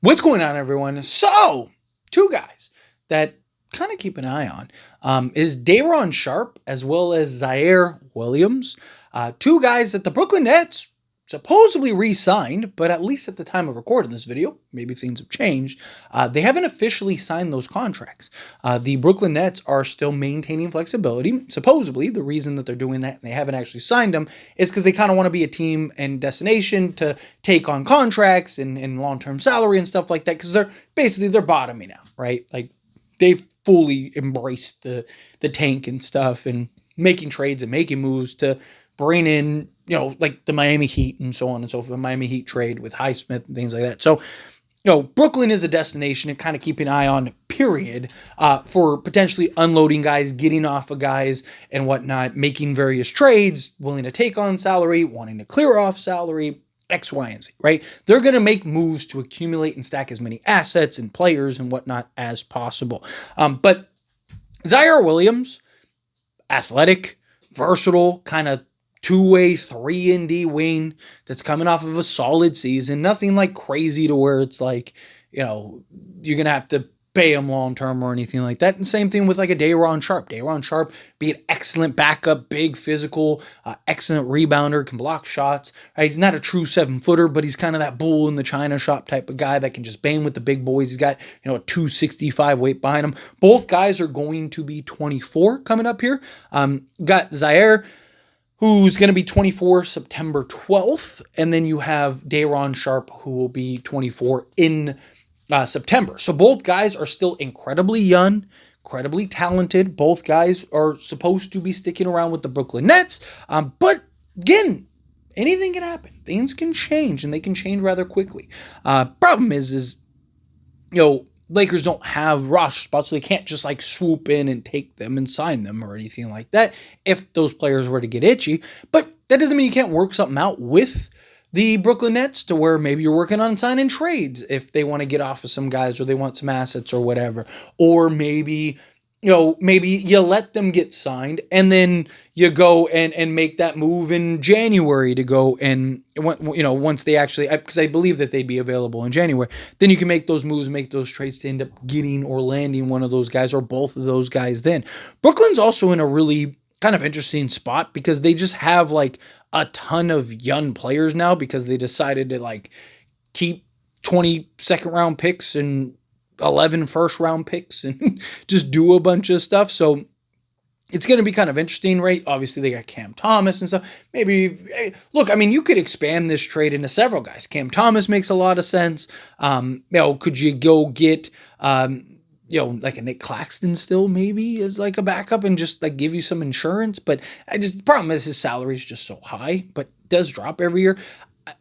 What's going on, everyone? So, two guys that kind of keep an eye on is Dayron Sharpe as well as Ziaire Williams. Two guys that the Brooklyn Nets supposedly re-signed, but at least at the time of recording this video, maybe things have changed. They haven't officially signed those contracts. The Brooklyn Nets are still maintaining flexibility. Supposedly, the reason that they're doing that and they haven't actually signed them is because they kind of want to be a team and destination to take on contracts and long-term salary and stuff like that, because they're bottoming out, right? Like, they've fully embraced the tank and stuff and making trades and making moves to bring in, like the Miami Heat and so on and so forth, the Miami Heat trade with Highsmith and things like that. So, Brooklyn is a destination and kind of keep an eye on, period, for potentially unloading guys, getting off of guys and whatnot, making various trades, willing to take on salary, wanting to clear off salary, X, Y, and Z, right? They're going to make moves to accumulate and stack as many assets and players and whatnot as possible. But Ziaire Williams, athletic, versatile, kind of two-way 3-and-D wing that's coming off of a solid season. Nothing like crazy to where it's like, you're going to have to pay him long-term or anything like that. And same thing with like a Dayron Sharpe. Dayron Sharpe be an excellent backup, big, physical, excellent rebounder, can block shots. Right? He's not a true 7-footer, but he's kind of that bull in the China shop type of guy that can just bang with the big boys. He's got, a 265 weight behind him. Both guys are going to be 24 coming up here. Got Ziaire, who's going to be 24 September 12th. And then you have Dayron Sharpe, who will be 24 in September. So both guys are still incredibly young, incredibly talented. Both guys are supposed to be sticking around with the Brooklyn Nets. But again, anything can happen. Things can change, and they can change rather quickly. Problem is, Lakers don't have roster spots, so they can't just like swoop in and take them and sign them or anything like that if those players were to get itchy. But that doesn't mean you can't work something out with the Brooklyn Nets to where maybe you're working on signing trades if they want to get off of some guys or they want some assets or whatever. Or maybe you let them get signed and then you go and make that move in January to go and, once they actually, because I believe that they'd be available in January, then you can make those moves, make those trades to end up getting or landing one of those guys or both of those guys then. Brooklyn's also in a really kind of interesting spot because they just have like a ton of young players now because they decided to like keep 20 second round picks and 11 first round picks and just do a bunch of stuff. So it's going to be kind of interesting, right? Obviously they got Cam Thomas and stuff. Maybe, look, you could expand this trade into several guys. Cam Thomas makes a lot of sense. Could you go get, like a Nick Claxton still maybe as like a backup and just like give you some insurance. But the problem is his salary is just so high, but does drop every year.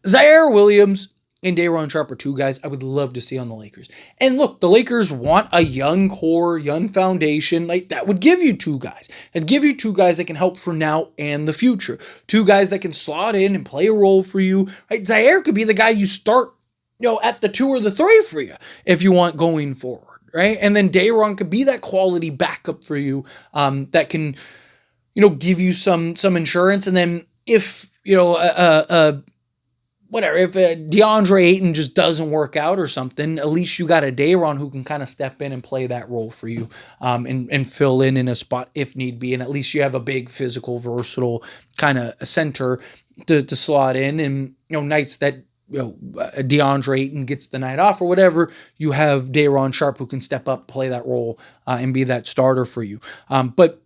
Ziaire Williams and Dayron Sharpe are two guys I would love to see on the Lakers. And look, the Lakers want a young core, young foundation. Like that would give you two guys. It'd give you two guys that can help for now and the future. Two guys that can slot in and play a role for you. Right? Ziaire could be the guy you start, at the 2 or the 3 for you if you want going forward. Right? And then Dayron could be that quality backup for you that can, give you some insurance. And then if, if DeAndre Ayton just doesn't work out or something, at least you got a Dayron who can kind of step in and play that role for you and fill in a spot if need be. And at least you have a big, physical, versatile kind of center to slot in. And, nights that, DeAndre Ayton gets the night off or whatever, you have Dayron Sharpe who can step up, play that role and be that starter for you. But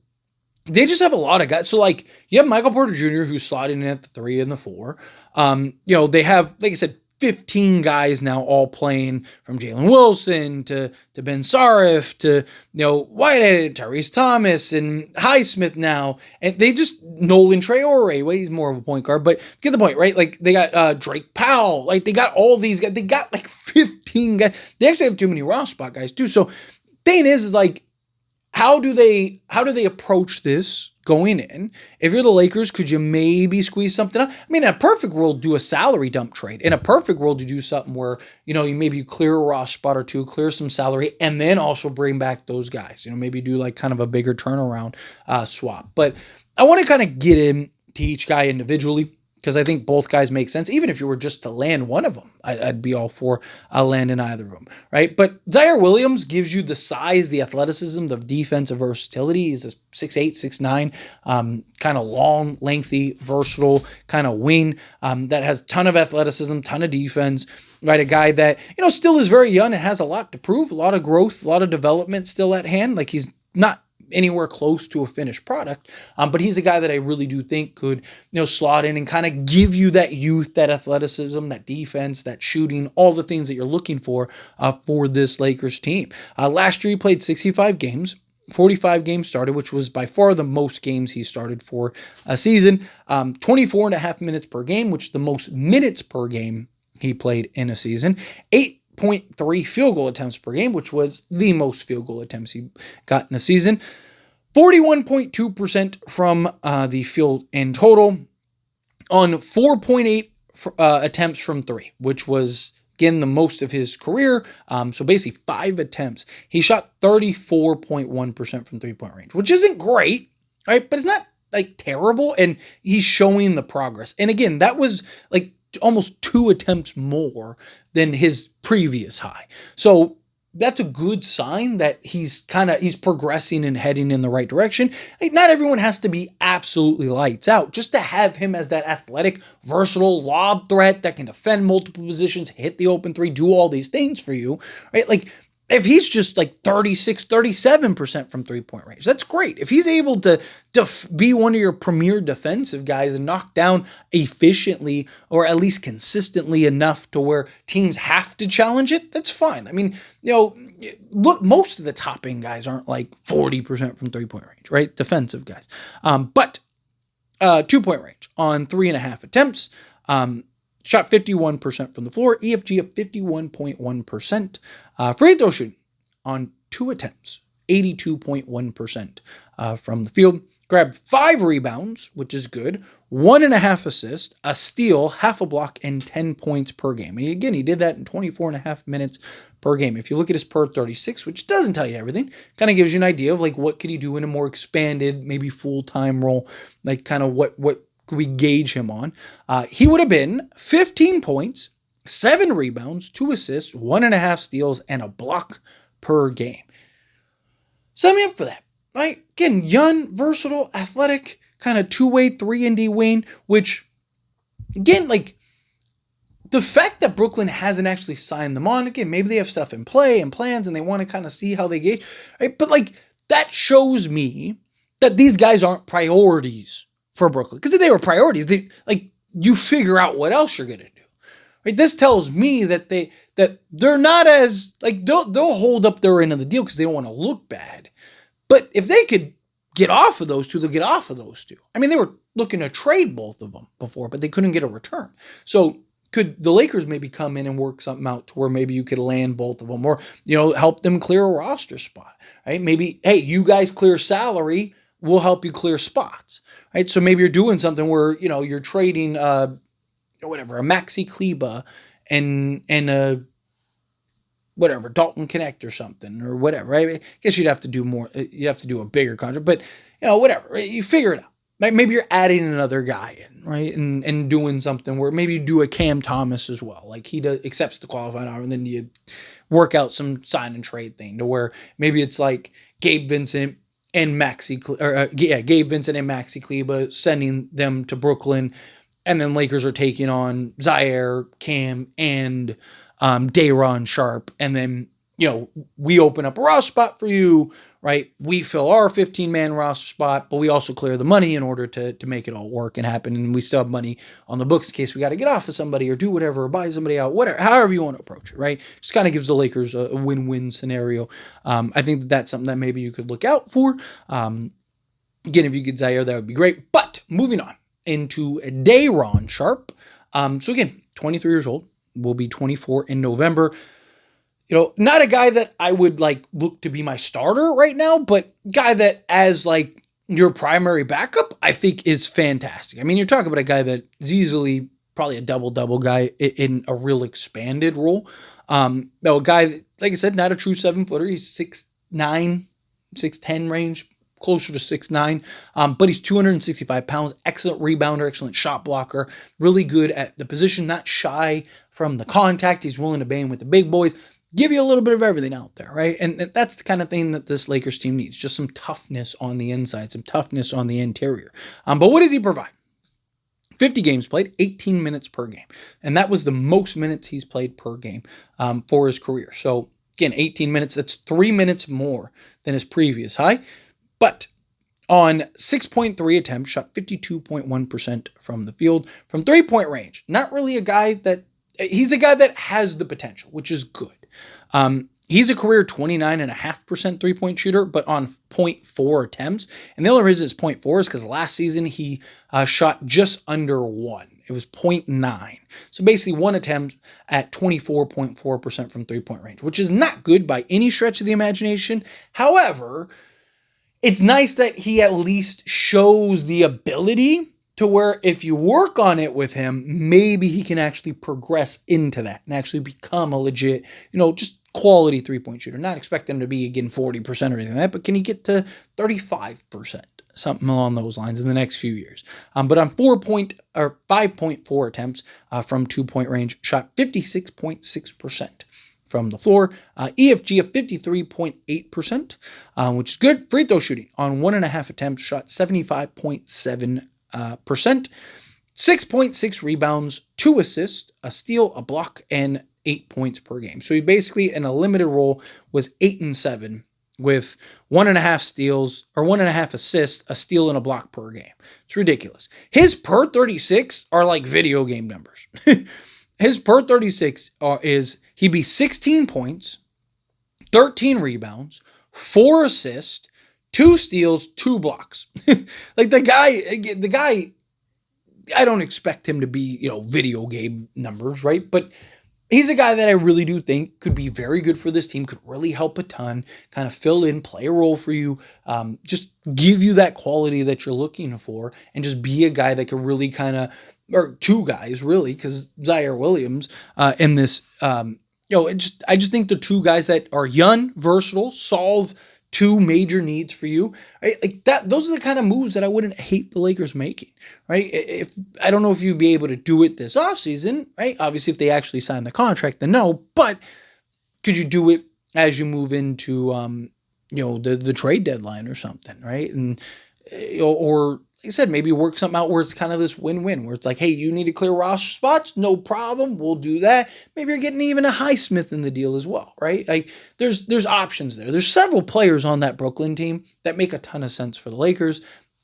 they just have a lot of guys. So, like, you have Michael Porter Jr., who's slotting in at the 3 and the 4. They have, like I said, 15 guys now all playing from Jalen Wilson to Ben Sarif to, Whitehead, Tyrese Thomas, and Highsmith now. And they just, Nolan Traore, well, he's more of a point guard, but get the point, right? Like, they got Drake Powell. Like, they got all these guys. They got, like, 15 guys. They actually have too many roster spot guys, too. So, thing is like, how do they approach this going in? If you're the Lakers, could you maybe squeeze something up? In a perfect world, do a salary dump trade. In a perfect world, you do something where, you clear a roster spot or two, clear some salary, and then also bring back those guys. Maybe do like kind of a bigger turnaround swap. But I want to kind of get into each guy individually. because I think both guys make sense. Even if you were just to land one of them, I'd be all for landing either of them, right? But Ziaire Williams gives you the size, the athleticism, the defensive versatility. He's a 6'8", 6'9", kind of long, lengthy, versatile kind of wing that has ton of athleticism, ton of defense, right? A guy that, still is very young and has a lot to prove, a lot of growth, a lot of development still at hand. Like, he's not anywhere close to a finished product. But he's a guy that I really do think could, slot in and kind of give you that youth, that athleticism, that defense, that shooting, all the things that you're looking for this Lakers team. Last year he played 65 games. 45 games started, which was by far the most games he started for a season. 24 and a half minutes per game, which is the most minutes per game he played in a season. 8.3 field goal attempts per game, which was the most field goal attempts he got in a season. 41.2% from the field in total on 4.8 attempts from three, which was, again, the most of his career. So basically 5 attempts. He shot 34.1% from three-point range, which isn't great, right? But it's not like terrible, and he's showing the progress. And again, that was like almost 2 attempts more than his previous high. So that's a good sign that he's progressing and heading in the right direction. Like, not everyone has to be absolutely lights out. Just to have him as that athletic, versatile lob threat that can defend multiple positions, hit the open three, do all these things for you, right? Like, if he's just like 36, 37% from three-point range, that's great. If he's able to be one of your premier defensive guys and knock down efficiently or at least consistently enough to where teams have to challenge it, that's fine. I mean, look, most of the top-end guys aren't like 40% from three-point range, right? Defensive guys. But 2-point range on 3.5 attempts. Shot 51% from the floor, EFG of 51.1%. Free throw shooting on 2 attempts, 82.1% from the field. Grabbed 5 rebounds, which is good, 1.5 assists, a steal, half a block, and 10 points per game. And again, he did that in 24.5 minutes per game. If you look at his per 36, which doesn't tell you everything, kind of gives you an idea of like what could he do in a more expanded, maybe full-time role, like kind of what we gauge him on. He would have been 15 points, 7 rebounds, 2 assists, 1.5 steals, and a block per game. Sign me up for that, right? Again, young, versatile, athletic, kind of two-way 3-and-D wing, which, again, like, the fact that Brooklyn hasn't actually signed them on, again, maybe they have stuff in play and plans and they want to kind of see how they gauge, right? But like, that shows me that these guys aren't priorities for Brooklyn. Because if they were priorities, you figure out what else you're going to do. Right? This tells me that they're not as, like, they'll hold up their end of the deal because they don't want to look bad. But if they could get off of those two, they'll get off of those two. I mean, they were looking to trade both of them before, but they couldn't get a return. So could the Lakers maybe come in and work something out to where maybe you could land both of them, or, help them clear a roster spot, right? Maybe, hey, you guys clear salary, we'll help you clear spots, right? So maybe you're doing something where, you're trading, a Maxi Kleba and a, Dalton Connect or something or whatever, right? I guess you'd have to do more. You have to do a bigger contract, but, whatever, right? You figure it out. Like, maybe you're adding another guy in, right? And doing something where maybe you do a Cam Thomas as well. Like, he accepts the qualifying offer, and then you work out some sign and trade thing to where maybe it's like Gabe Vincent and Gabe Vincent and Maxi Kleba, sending them to Brooklyn, and then Lakers are taking on Ziaire, Cam, and Dayron, Sharpe, and then we open up a roster spot for you, right? We fill our 15-man roster spot, but we also clear the money in order to make it all work and happen, and we still have money on the books in case we got to get off of somebody or do whatever or buy somebody out, whatever, however you want to approach it, right? Just kind of gives the Lakers a win-win scenario. I think that's something that maybe you could look out for. Again, if you get Ziaire, that would be great. But moving on into Dayron Sharpe. So again, 23 years old, will be 24 in November. Not a guy that I would look to be my starter right now, but guy that as your primary backup, I think is fantastic. I mean, you're talking about a guy that is easily probably a double-double guy in a real expanded role. A guy that, like I said, not a true 7-footer. He's 6'9", 6'10" range, closer to 6'9", but he's 265 pounds, excellent rebounder, excellent shot blocker, really good at the position, not shy from the contact. He's willing to bang with the big boys, give you a little bit of everything out there, right? And that's the kind of thing that this Lakers team needs, just some toughness on the inside, some toughness on the interior. But what does he provide? 50 games played, 18 minutes per game. And that was the most minutes he's played per game for his career. So again, 18 minutes, that's 3 minutes more than his previous high. But on 6.3 attempts, shot 52.1% from the field, from three-point range. Not really a guy that, he's a guy that has the potential, which is good. He's a career 29.5% three-point shooter, but on 0.4 attempts. And the only reason it's 0.4 is because last season he shot just under 1. It was 0.9. So basically one attempt at 24.4% from three-point range, which is not good by any stretch of the imagination. However, it's nice that he at least shows the ability to where if you work on it with him, maybe he can actually progress into that and actually become a legit, just quality three-point shooter. Not expect him to be, again, 40% or anything like that, but can he get to 35%? Something along those lines in the next few years. But on 5.4 attempts from 2-point range, shot 56.6% from the floor. EFG of 53.8%, which is good. Free throw shooting on 1.5 attempts, shot 75.7%. 6.6 rebounds, 2 assists, a steal, a block, and 8 points per game. So he basically, in a limited role, was 8 and 7 with 1.5 steals or 1.5 assists, a steal, and a block per game. It's ridiculous. His per 36 are like video game numbers. His per 36 is he'd be 16 points, 13 rebounds, 4 assists, 2 steals, 2 blocks. Like the guy, I don't expect him to be, video game numbers, right? But he's a guy that I really do think could be very good for this team, could really help a ton, kind of fill in, play a role for you, just give you that quality that you're looking for, and just be a guy that could really or two guys really, because Ziaire Williams in this, I just think the two guys that are young, versatile, solve two major needs for you, right? Like that, those are the kind of moves that I wouldn't hate the Lakers making, right? If I don't know if you'd be able to do it this offseason, right? Obviously, if they actually sign the contract, then no. But could you do it as you move into, the trade deadline or something, right? And or like I said, maybe work something out where it's kind of this win-win, where it's like, hey, you need to clear roster spots, no problem, we'll do that. Maybe you're getting even a Highsmith in the deal as well, right? Like there's options there. There's several players on that Brooklyn team that make a ton of sense for the Lakers.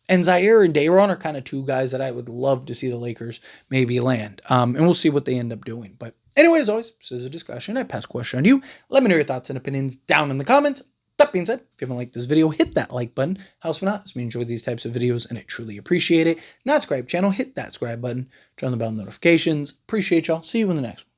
And Ziaire and Dayron are kind of two guys that I would love to see the Lakers maybe land. And we'll see what they end up doing. But anyway, as always, this is a discussion. I pass a question on you. Let me know your thoughts and opinions down in the comments. That being said, if you haven't liked this video, hit that like button. Helps me out. It's me enjoy these types of videos, and I truly appreciate it. Not subscribe channel, hit that subscribe button. Turn on the bell notifications. Appreciate y'all. See you in the next one.